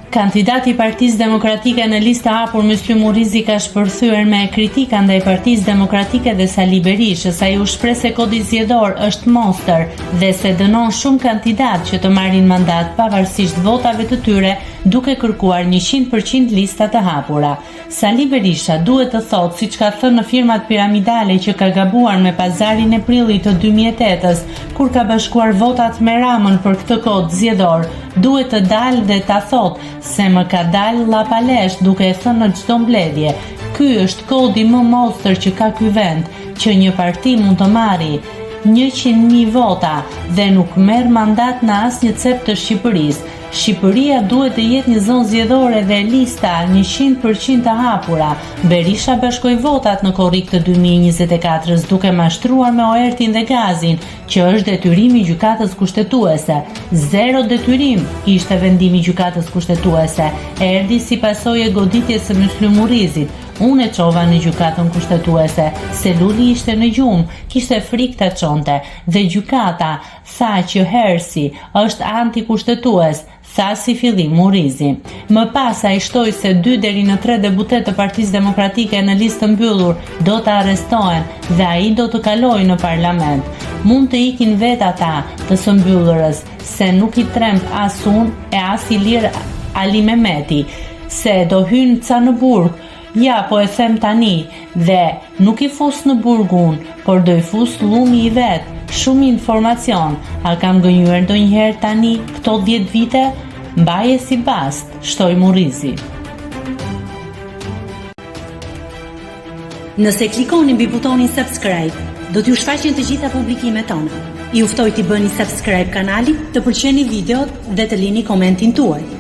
Kandidati i Partisë Demokratike në listë hapur Myslim Murizi ka shpërthyer me kritika ndaj Partisë Demokratike dhe Sali Berishës. Ai u shpreh se kodi zgjedhor është monster dhe se dënon shumë kandidatë që të marrin mandat pavarësisht votave të tyre, duke kërkuar 100% lista të hapura. Sali Berisha duhet të thotë, siç ka thënë në firmat piramidale, që ka gabuar me pazarin e prillit të 2008-s, kur ka bashkuar votat me Ramën për këtë kod zgjedhor. Duhet të dalë dhe ta thotë se më ka dalë llapalesh, duke e thënë në çdo mbledhje. Ky është kodi më monster që ka ky vend, që një parti mund të marrë 100.000 vota dhe nuk merr mandat në asnjë cep të Shqipërisë. Shqipëria duhet të jetë një zonë zgjedhore dhe lista 100% të hapura. Berisha bashkoi votat në korrik të 2024-s duke mashtruar me oertin dhe gazin, që është detyrimi i gjykatës kushtetuese. 0 detyrim ishte vendimi i gjykatës kushtetuese. Erdhi si pasojë e goditjes së Myslim Murizit. Unë e çova në gjykatën kushtetuese. Seluli ishte në gjumë, kishte frikë ta çonte dhe gjykata tha që Hersi është antikushtetues. Tha si fillim Murizi. Më pas ai shtoi se 2 deri në 3 deputet të Partisë Demokratike në listë të mbyllur do të arrestohen dhe ai do të kalojë në parlament. Mund të ikin vet ata të së mbyllurës, se nuk i tremb as unë e as Ilir Ali Mehmeti, se do hynë ca në burg. Ja, po e them tani, dhe nuk i fus në burgun, por do i fus llumi i vet. Shumë informacion. A kam gënjur ndonjëherë tani këto 10 vite? Mbaje si bast, shtoi Murizi. Nëse klikoni mbi butonin subscribe, do t'ju shfaqen të gjitha publikimet tona. Ju ftoj t'i bëni subscribe kanalit, të pëlqeni videot dhe të lini komentin tuaj.